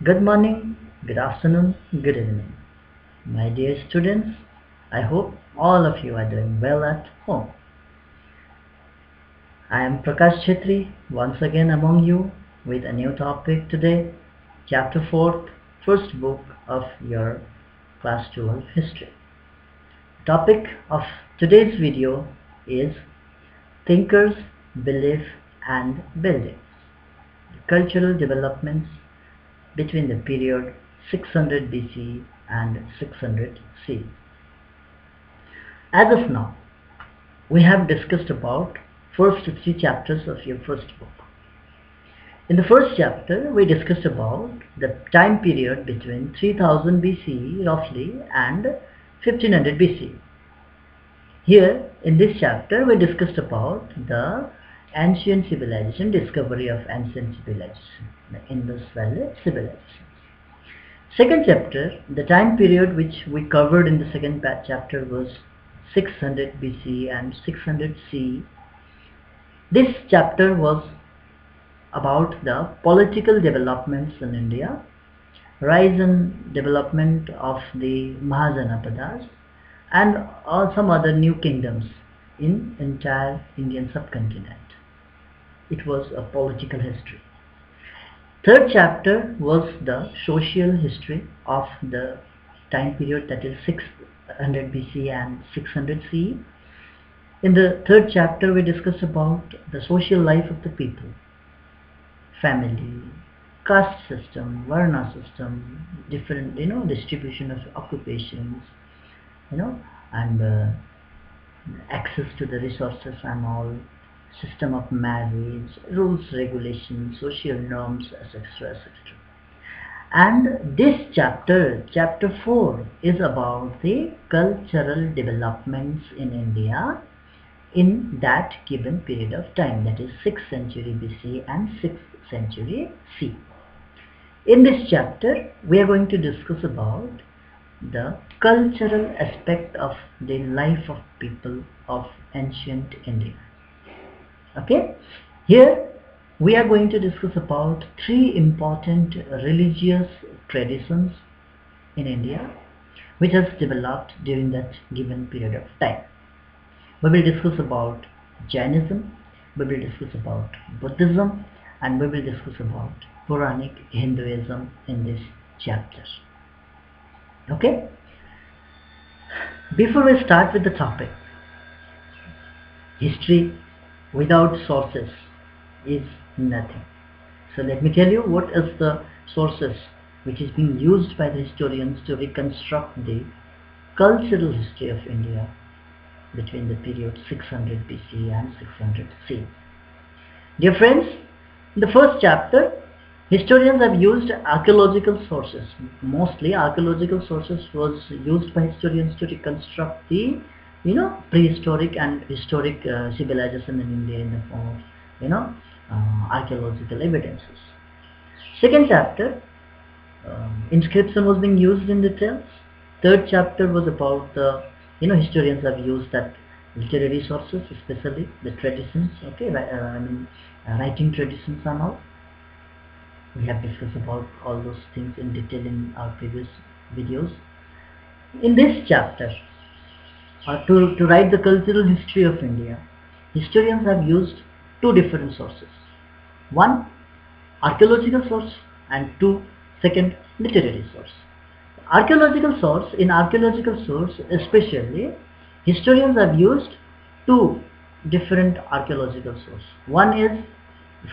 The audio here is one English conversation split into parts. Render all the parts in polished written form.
Good morning, good afternoon, good evening. My dear students, I hope all of you are doing well at home. I am Prakash Chhetri, once again among you with a new topic today, Chapter 4, first book of your Class 12 History. The topic of today's video is Thinkers, Belief and Buildings, cultural developments between the period 600 BC and 600 CE. As of now, we have discussed about first 3 chapters of your first book. In the first chapter, we discussed about the time period between 3000 BCE roughly and 1500 BCE. Here, in this chapter, we discussed about the ancient civilization, discovery of ancient civilization, the Indus Valley civilization. Second chapter, the time period which we covered in the second chapter was 600 BC and 600 CE. This chapter was about the political developments in India, rise and development of the Mahajanapadas and some other new kingdoms in entire Indian subcontinent. It was a political history. Third chapter was the social history of the time period, that is 600 BC and 600 CE. In the third chapter, we discussed about the social life of the people, family, caste system, varna system, different distribution of occupations, and access to the resources and all, system of marriage, rules, regulations, social norms, etc., etc. And this chapter, chapter 4, is about the cultural developments in India in that given period of time, that is 6th century BC and 6th century CE. In this chapter, we are going to discuss about the cultural aspect of the life of people of ancient India. Okay, here we are going to discuss about 3 important religious traditions in India which has developed during that given period of time. We will discuss about Jainism, we will discuss about Buddhism, and we will discuss about Puranic Hinduism in this chapter. Okay, before we start with the topic, history without sources is nothing. So let me tell you what is the sources which is being used by the historians to reconstruct the cultural history of India between the period 600 BC and 600 CE. Dear friends, in the first chapter, historians have used archaeological sources. Mostly archaeological sources was used by historians to reconstruct the prehistoric and historic civilization in India in the form of archaeological evidences. Second chapter, inscription was being used in details. Third chapter was about the historians have used that literary sources, especially the traditions, writing traditions and all. We have discussed about all those things in detail in our previous videos. In this chapter, to write the cultural history of India, historians have used 2 different sources. 1, archaeological source, and 2, second, literary source. In archaeological source especially, historians have used 2 different archaeological sources.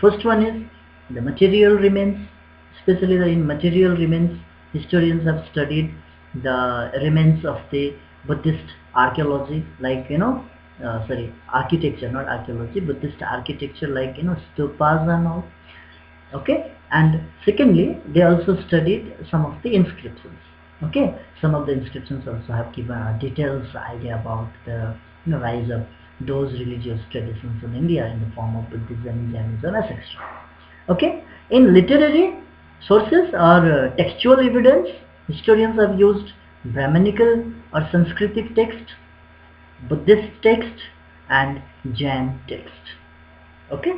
First one is the material remains. Especially in material remains, historians have studied the remains of the Buddhist archaeology, like architecture, not archaeology, Buddhist architecture, like stupas and all. Okay, and secondly, they also studied some of the inscriptions. Okay, some of the inscriptions also have given a details idea about the rise of those religious traditions in India in the form of Buddhism, Jainism, etc. Okay, in literary sources or textual evidence, historians have used Brahminical or Sanskritic text, Buddhist text, and Jain text. Okay,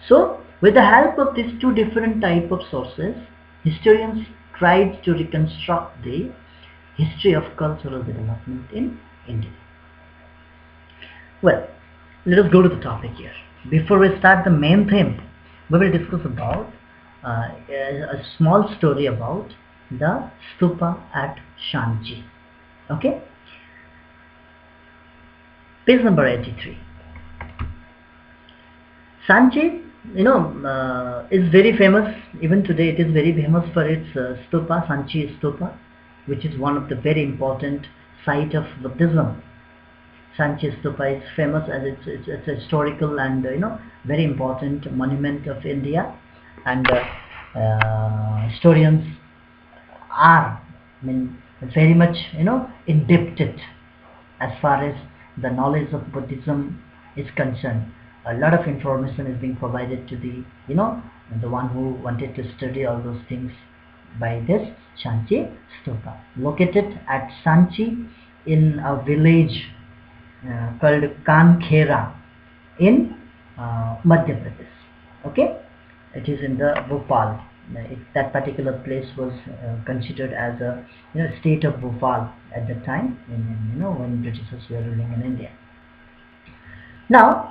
so with the help of these 2 different type of sources, historians tried to reconstruct the history of cultural development in India. Well, let us go to the topic here. Before we start the main theme, we will discuss about a small story about the stupa at Shanchi. Okay? Page number 83. Sanchi, is very famous. Even today, it is very famous for its stupa, Sanchi stupa, which is one of the very important site of Buddhism. Sanchi stupa is famous as it's a historical and very important monument of India, and historians are, very much indebted as far as the knowledge of Buddhism is concerned. A lot of information is being provided to the one who wanted to study all those things by this Sanchi stupa, located at Sanchi in a village called Kankhera in Madhya Pradesh. Okay, it is in the Bhopal. That particular place was considered as a state of Bhopal at the time, when Britishers were ruling in India. Now,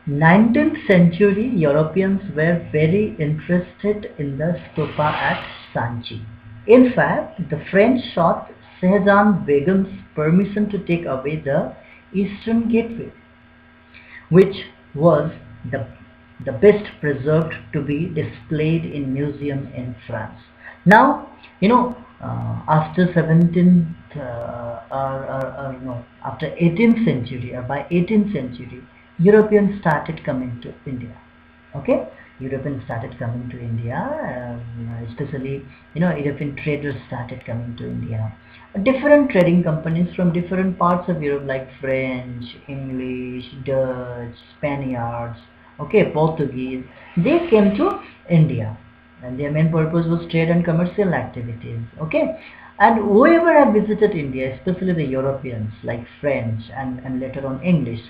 19th century Europeans were very interested in the stupa at Sanchi. In fact, the French sought Shahjahan Begum's permission to take away the Eastern Gateway, which was the best preserved to be displayed in museum in France. Now, after 17th after 18th century, or by 18th century, Europeans started coming to India. Okay, Europeans started coming to India, especially European traders started coming to India. Different trading companies from different parts of Europe, like French, English, Dutch, Spaniards, okay, Portuguese, they came to India, and their main purpose was trade and commercial activities. Okay, and whoever have visited India, especially the Europeans like French and later on English,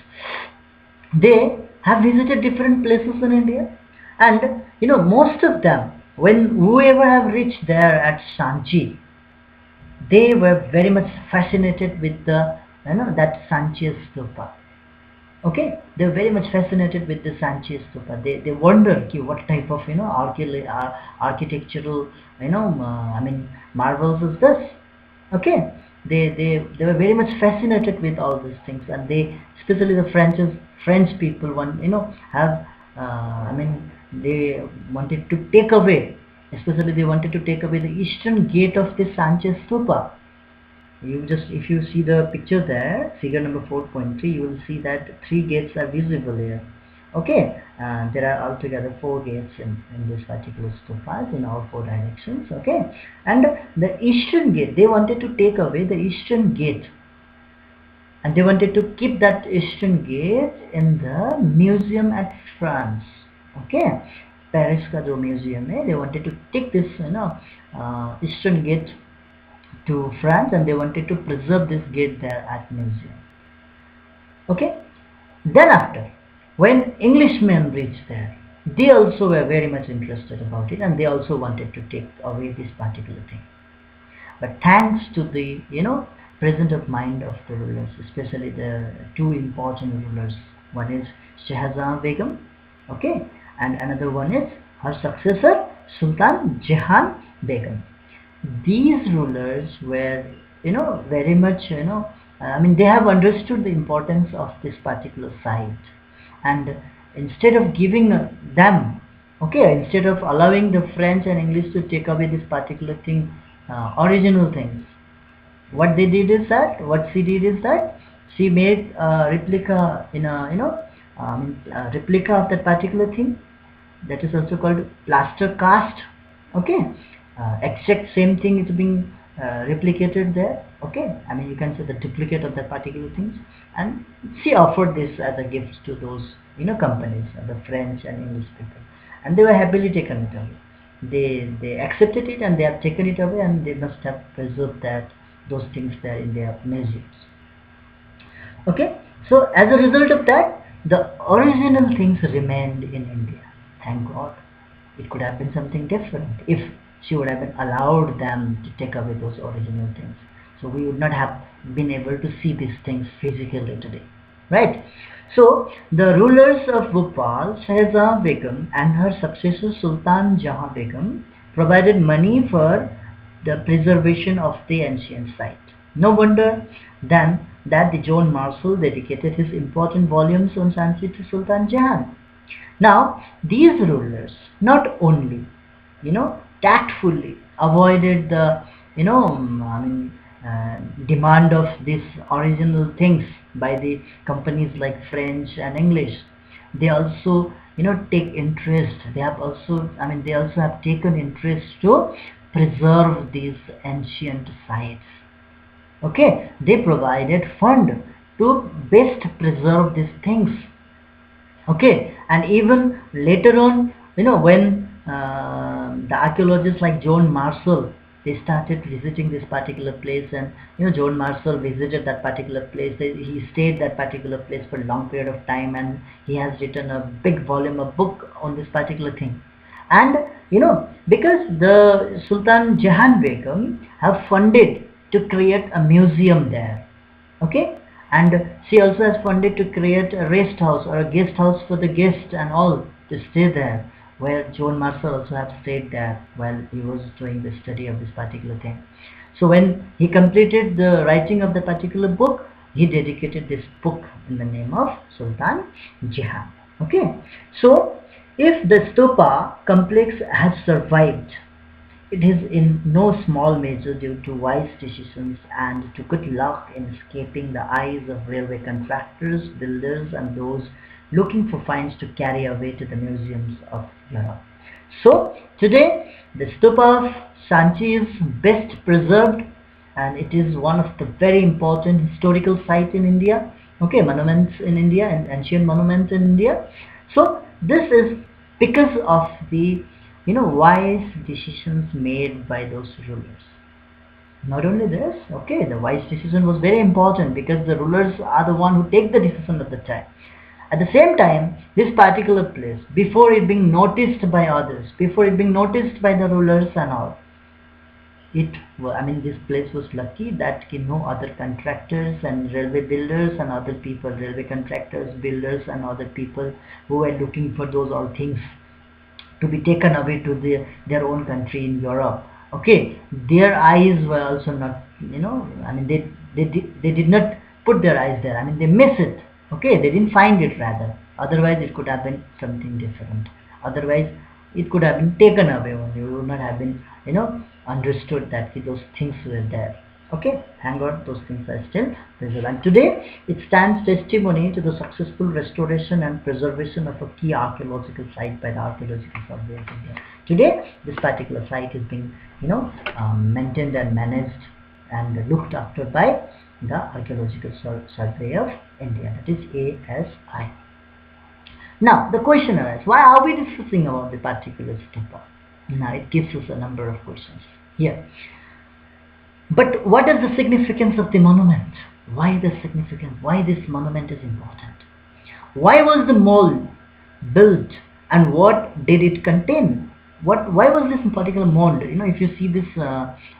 they have visited different places in India, and most of them, when whoever have reached there at Sanchi, they were very much fascinated with the that Sanchi stupa. Okay, they were very much fascinated with the Sanchi stupa. They wondered what type of architectural marvels is this. Okay, they were very much fascinated with all these things, and they, especially the French people, they wanted to take away, they wanted to take away the eastern gate of the Sanchi stupa. If you see the picture there, figure number 4.3, you will see that 3 gates are visible here. Okay, there are altogether 4 gates in this particular stupa in all 4 directions. Okay, and the eastern gate, they wanted to take away the eastern gate, and they wanted to keep that eastern gate in the museum at France. Okay, Paris ka jo museum hai, they wanted to take this eastern gate to France, and they wanted to preserve this gate there at museum. Okay, then after, when Englishmen reached there, they also were very much interested about it, and they also wanted to take away this particular thing. But thanks to the presence of mind of the rulers, especially the 2 important rulers, one is Shahjahan Begum, okay, and another one is her successor Sultan Jahan Begum. These rulers were very much they have understood the importance of this particular site, and instead of giving them, instead of allowing the French and English to take away this particular thing, original things, what she did is that she made a replica replica of that particular thing, that is also called plaster cast. Okay, exact same thing is being replicated there. Okay, you can say the duplicate of that particular things, and she offered this as a gift to those companies, the French and English people, and they were happily taken it away. They accepted it, and they have taken it away, and they must have preserved those things there in their museums. Okay, so as a result of that, the original things remained in India. Thank God. It could have been something different if she would have been allowed them to take away those original things. So we would not have been able to see these things physically today, right? So the rulers of Bhopal, Shahjahan Begum and her successor Sultan Jahan Begum, provided money for the preservation of the ancient site. No wonder then that the John Marshall dedicated his important volumes on Sanskrit to Sultan Jahan. Now, these rulers not only, tactfully avoided the, demand of these original things by the companies like French and English. They also, take interest. They also have taken interest to preserve these ancient sites. Okay, they provided fund to best preserve these things. Okay, and even later on, when the archaeologists like John Marshall, they started visiting this particular place, and John Marshall visited that particular place. He stayed that particular place for a long period of time, and he has written a big volume, a book on this particular thing. And because the Sultan Jahan Begum have funded to create a museum there, okay, and she also has funded to create a rest house or a guest house for the guests and all to stay there, where John Marshall also had stayed there while he was doing the study of this particular thing. So when he completed the writing of the particular book, he dedicated this book in the name of Sultan Jahan. Okay, so if the stupa complex has survived, it is in no small measure due to wise decisions and to good luck in escaping the eyes of railway contractors, builders, and those looking for finds to carry away to the museums of Europe. So today the stupa of Sanchi is best preserved, and it is one of the very important historical sites in India. Okay, monuments in India and ancient monuments in India. So this is because of the wise decisions made by those rulers. Not only this, okay, the wise decision was very important because the rulers are the one who take the decision at the time. At the same time, this particular place, before it being noticed by others, before it being noticed by the rulers and all, this place was lucky that no other contractors and railway builders and other people, railway contractors, builders and other people who were looking for those all things to be taken away to their own country in Europe. Okay, their eyes were also not, they did not put their eyes there. They miss it. Okay, they didn't find it rather. Otherwise, it could have been something different. Otherwise, it could have been taken away only. We would not have been, understood that those things were there. Okay, thank God those things are still preserved. And today, it stands testimony to the successful restoration and preservation of a key archaeological site by the Archaeological Survey of India. Today, this particular site is being, maintained and managed and looked after by the Archaeological Survey of India, that is ASI. Now, the question arises, why are we discussing about the particular stupa? Now, it gives us a number of questions here. But what is the significance of the monument? Why the significance? Why this monument is important? Why was the mound built, and what did it contain? Why was this particular mound? If you see this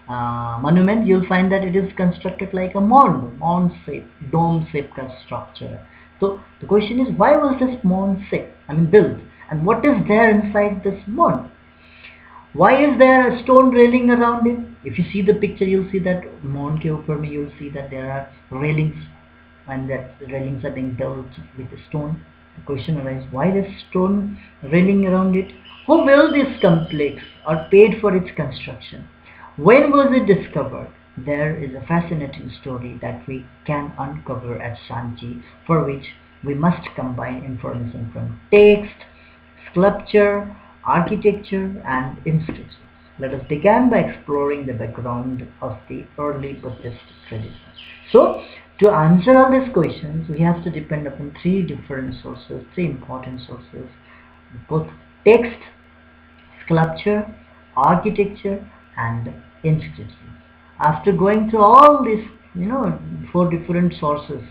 monument, you'll find that it is constructed like a mound shape, dome shape structure. So the question is, why was this mound built, and what is there inside this mound? Why is there a stone railing around it? If you see the picture, you'll see that mound ke upar mein, you'll see that there are railings, and that the railings are being built with a stone. The question arises, why this stone railing around it? Who built this complex or paid for its construction? When was it discovered? There is a fascinating story that we can uncover at Sanchi, for which we must combine information from text, sculpture, architecture and inscriptions. Let us begin by exploring the background of the early Buddhist tradition. So, to answer all these questions, we have to depend upon three different sources, three important sources, both text, sculpture, architecture and inscriptions. After going through all these, four different sources,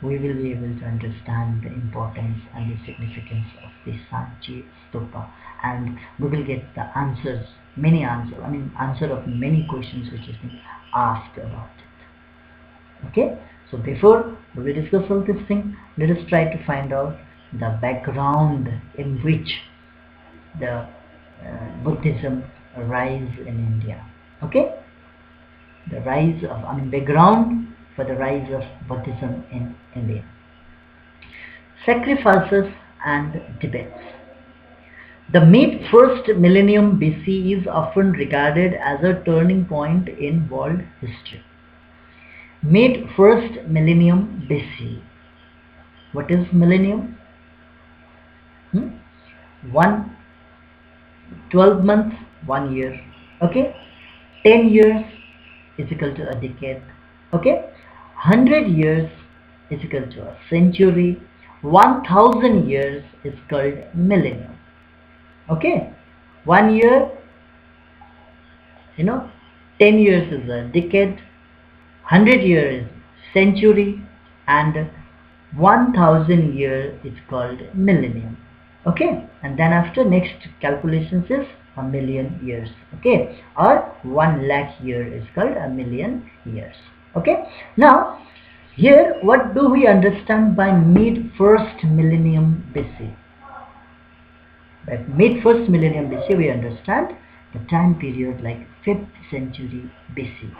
we will be able to understand the importance and the significance of the Sanchi Stupa, and we will get the answers many answer. I mean, answer of many questions which has been asked about it. Okay. So before we discuss all this thing, let us try to find out the background in which the Buddhism rise in India. Okay. The rise of, I mean, background for the rise of Buddhism in India. Sacrifices and debates. The mid-first millennium BC is often regarded as a turning point in world history. Mid-first millennium BC. What is millennium? 12 months, 1 year. Okay? 10 years is equal to a decade. Okay? 100 years is equal to a century. 1000 years is called millennium. Okay, 1 year, 10 years is a decade, 100 years is century, and 1000 years is called millennium. Okay, and then after next calculations is a million years. Okay, or 1 lakh year is called a million years. Okay, now here what do we understand by mid-first millennium BC? By mid-first millennium BC, we understand the time period like 5th century BC,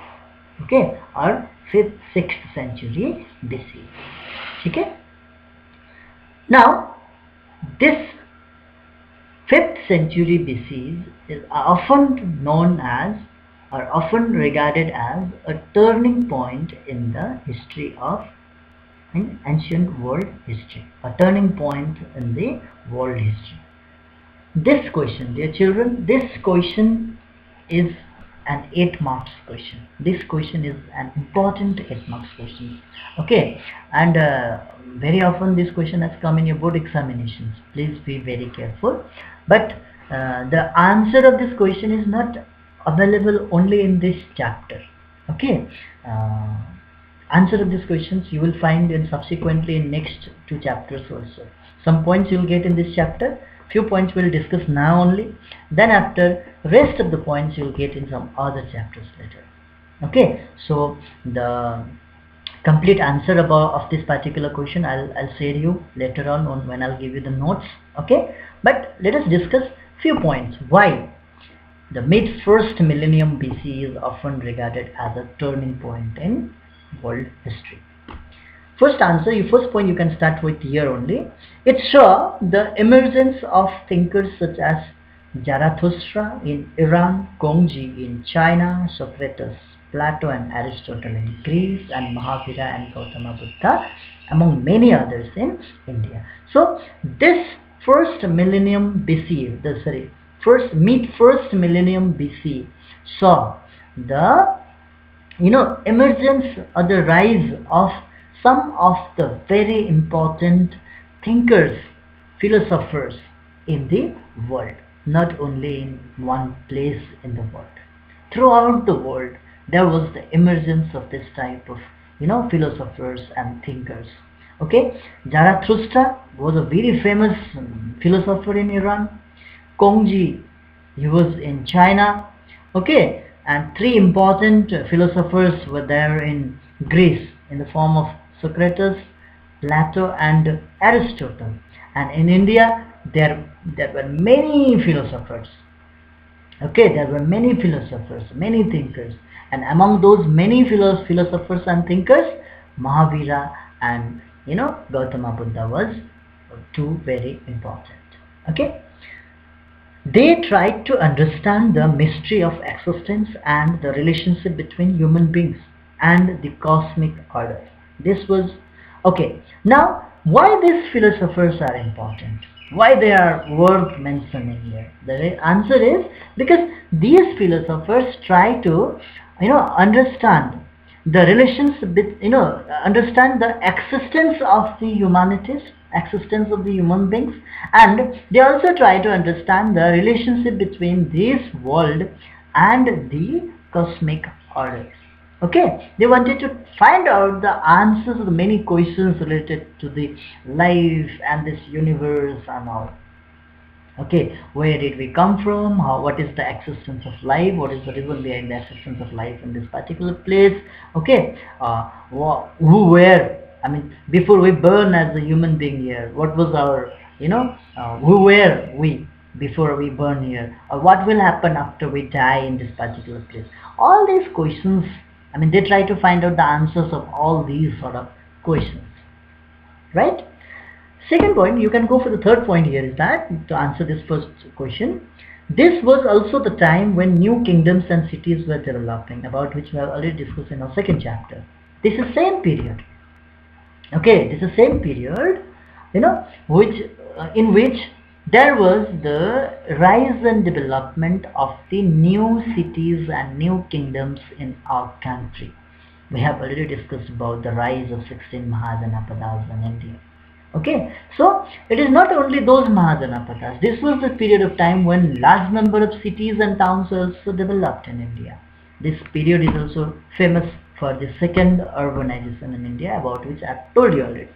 okay, or 5th, 6th century BC. Okay. Now, this 5th century BC is often known as, or often regarded as, a turning point in the history of, in ancient world history, a turning point in the world history. This question, dear children, this question is an 8 marks question. This question is an important 8 marks question. Okay, and very often this question has come in your board examinations. Please be very careful. But the answer of this question is not available only in this chapter. Okay, answer of these questions you will find in subsequently in next 2 chapters also. Some points you will get in this chapter. Few points we'll discuss now only, then after rest of the points you'll get in some other chapters later. Okay, so the complete answer of this particular question I'll share you later on when I'll give you the notes. Okay, but let us discuss few points why the mid-first millennium BC is often regarded as a turning point in world history. First answer, your first point you can start with here only. It saw the emergence of thinkers such as Zarathustra in Iran, Gongji in China, Socrates, Plato and Aristotle in Greece, and Mahavira and Gautama Buddha among many others in India. So this first millennium BC, mid-first millennium BC saw the emergence or the rise of some of the very important thinkers, philosophers in the world, not only in one place in the world. Throughout the world, there was the emergence of this type of, philosophers and thinkers. Okay, Zarathustra was a very famous philosopher in Iran. Gongji, he was in China. Okay, and 3 important philosophers were there in Greece in the form of Socrates, Plato and Aristotle. And in India there were many philosophers. Okay, there were many philosophers, many thinkers, and among those many philosophers and thinkers, Mahavira and Gautama Buddha was 2 very important. Okay, they tried to understand the mystery of existence and the relationship between human beings and the cosmic order. This was okay. Now, why these philosophers are important? Why they are worth mentioning here? The answer is because these philosophers try to, understand the relations, understand the existence of the humanities, existence of the human beings, and they also try to understand the relationship between this world and the cosmic order. Okay, they wanted to find out the answers to the many questions related to the life and this universe and all. Okay, where did we come from? What is the existence of life? What is the reason behind the existence of life in this particular place? Okay, who were, I mean, before we born as a human being here, what was our, who were we before we born here? Or what will happen after we die in this particular place? All these questions, I mean, they try to find out the answers of all these sort of questions, right? Second point, you can go for the third point here, is that to answer this first question, this was also the time when new kingdoms and cities were developing, about which we have already discussed in our second chapter. This is same period. Okay, this is same period, which in which there was the rise and development of the new cities and new kingdoms in our country. We have already discussed about the rise of 16 Mahajanapadas in India. Okay, so it is not only those Mahajanapadas. This was the period of time when large number of cities and towns were also developed in India. This period is also famous for the second urbanization in India, about which I have told you already.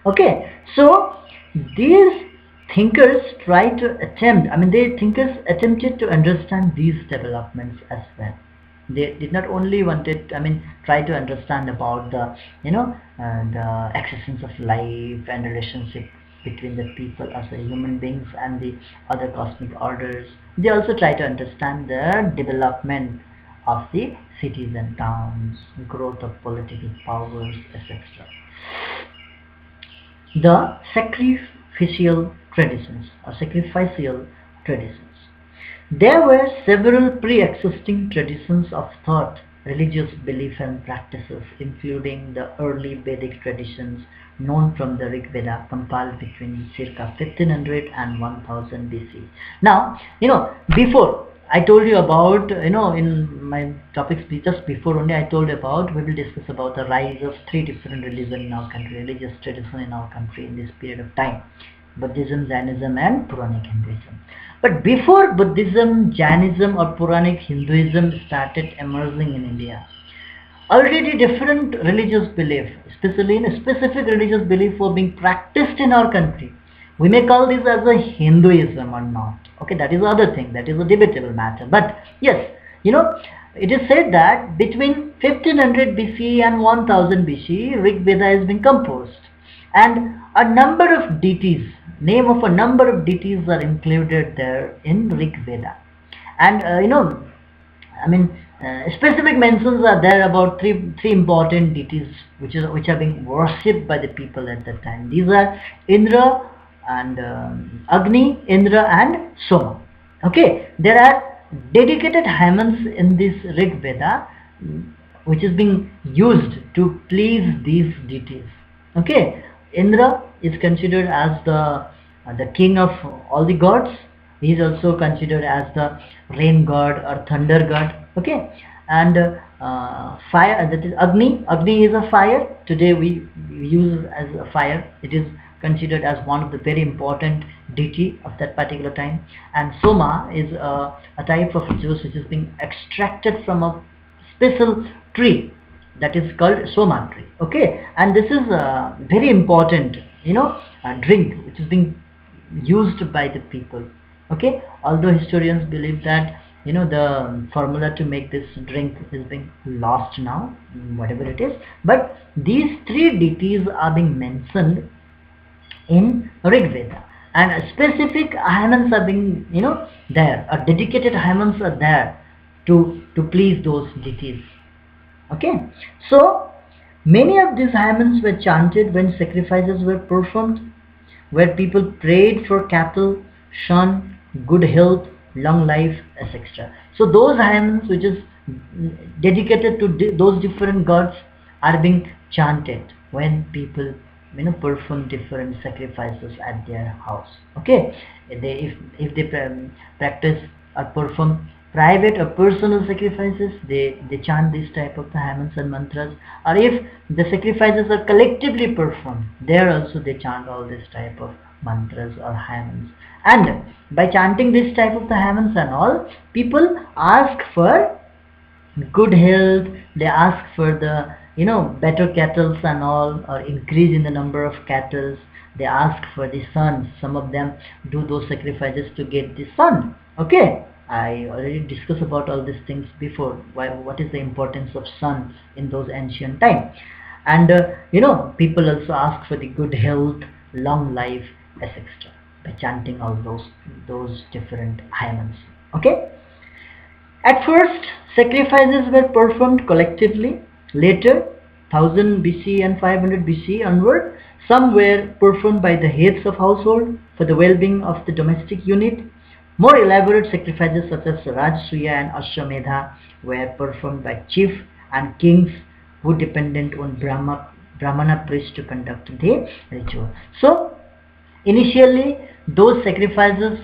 Okay, so these thinkers attempted to understand these developments as well. They did not only wanted, try to understand about the, the existence of life and relationship between the people as a human beings and the other cosmic orders. They also try to understand the development of the cities and towns, growth of political powers, etc. The sacrificial traditions or sacrificial traditions. There were several pre-existing traditions of thought, religious belief and practices, including the early Vedic traditions known from the Rig Veda, compiled between circa 1500 and 1000 BC. Now, before I told you about, in my topics just before only I told about, we will discuss about the rise of three different religions in our country, religious tradition in our country in this period of time: Buddhism, Jainism and Puranic Hinduism. But before Buddhism, Jainism or Puranic Hinduism started emerging in India, already different religious belief, especially in a specific religious belief, were being practiced in our country. We may call this as a Hinduism or not. Okay, that is the other thing. That is a debatable matter. But yes, it is said that between 1500 BC and 1000 BC, Rig Veda has been composed, and a number of deities, name of a number of deities are included there in Rig Veda. And specific mentions are there about three important deities which are being worshipped by the people at that time. These are Indra and Agni, Indra and Soma. Okay, there are dedicated hymns in this Rig Veda which is being used to please these deities. Okay, Indra is considered as the king of all the gods. He is also considered as the rain god or thunder god. Okay, and fire, that is Agni. Agni is a fire. Today we use as a fire. It is considered as one of the very important deity of that particular time. And Soma is a type of juice which is being extracted from a special tree that is called Soma tree. Okay, and this is a very important, drink which is being used by the people. Okay, although historians believe that the formula to make this drink is being lost now, whatever it is, but these three deities are being mentioned in Rig Veda, and specific hymns are being there, or dedicated hymns are there to please those deities. Okay, so many of these hymns were chanted when sacrifices were performed, where people prayed for cattle, son, good health, long life, etc. So those hymns which is dedicated to those different gods are being chanted when people perform different sacrifices at their house. Okay, if they practice or perform private or personal sacrifices, they chant this type of the hymns and mantras. Or if the sacrifices are collectively performed, there also they chant all this type of mantras or hymns. And by chanting this type of the hymns and all, people ask for good health, they ask for the better cattle and all, or increase in the number of cattle. they ask for the sun. Some of them do those sacrifices to get the sun. Okay, I already discussed about all these things before. What is the importance of sun in those ancient times? And people also ask for the good health, long life, etc. by chanting all those different hymns. Okay. At first, sacrifices were performed collectively. Later, 1000 BC and 500 BC onward, some were performed by the heads of household for the well-being of the domestic unit. More elaborate sacrifices such as Rajasuya and Ashwamedha were performed by chief and kings who depended on Brahmana priests to conduct the ritual. So, initially, those sacrifices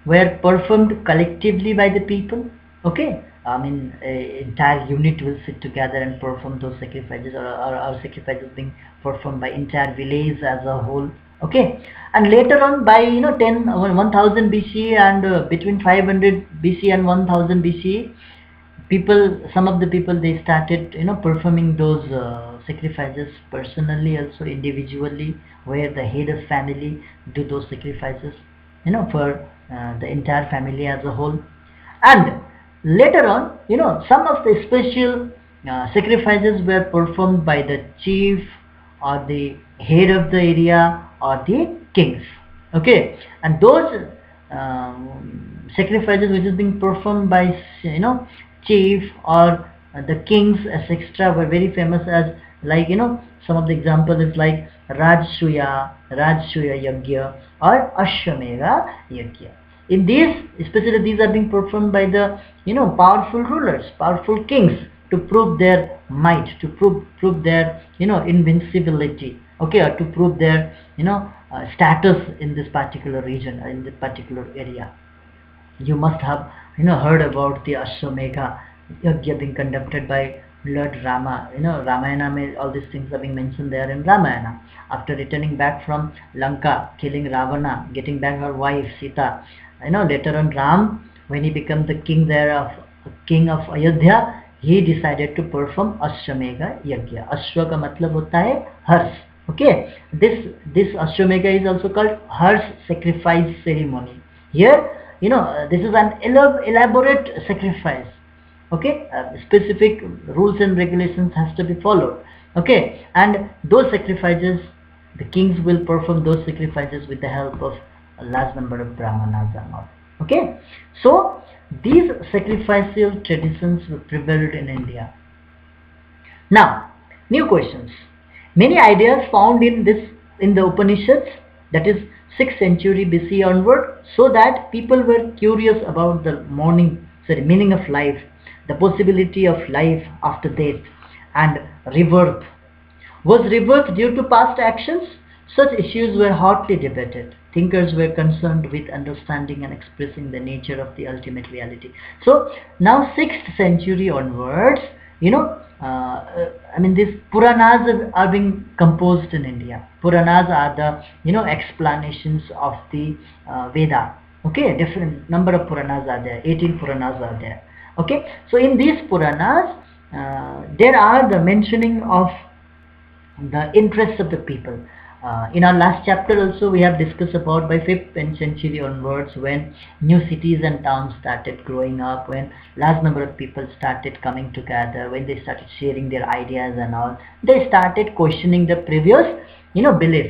were performed collectively by the people. Okay, I mean, entire unit will sit together and perform those sacrifices, or sacrifices being performed by entire village as a whole. Okay, and later on by 1000 BC and between 500 BC and 1000 BC, some of the people, they started performing those sacrifices personally, also individually, where the head of family do those sacrifices for the entire family as a whole. And later on, some of the special sacrifices were performed by the chief or the head of the area or the kings. Okay, and those sacrifices which is being performed by chief or the kings, etc., were very famous as, like, some of the examples is like Rajasuya Yagya or Ashwamedha Yagya. In these, especially these are being performed by the powerful rulers, powerful kings, to prove their might, to prove their invincibility. Okay, or to prove their status in this particular region, in this particular area. You must have heard about the Ashwamedha Yagya being conducted by Lord Rama. Ramayana, all these things are being mentioned there in Ramayana. After returning back from Lanka, killing Ravana, getting back her wife Sita, later on Ram, when he became the king there of Ayodhya, he decided to perform Ashwamedha Yagya. Ashwa ka matlab hota hai hars. Okay, this Ashwamedha is also called hars sacrifice ceremony. Here, this is an elaborate sacrifice. Okay, specific rules and regulations has to be followed. Okay, and those sacrifices, the kings will perform those sacrifices with the help of a large number of brahmanas and all. Okay, so these sacrificial traditions were prevalent in India. Now, new questions. Many ideas found in the Upanishads, that is 6th century BC onward, so that people were curious about the meaning of life, the possibility of life after death, and rebirth. Was rebirth due to past actions? Such issues were hotly debated. Thinkers were concerned with understanding and expressing the nature of the ultimate reality. So now 6th century onwards, these Puranas are being composed in India. Puranas are the explanations of the Veda. Okay, different number of Puranas are there. 18 Puranas are there. Okay, so in these Puranas, there are the mentioning of the interests of the people. In our last chapter also, we have discussed about by 5th century onwards, when new cities and towns started growing up, when large number of people started coming together, when they started sharing their ideas and all, they started questioning the previous beliefs.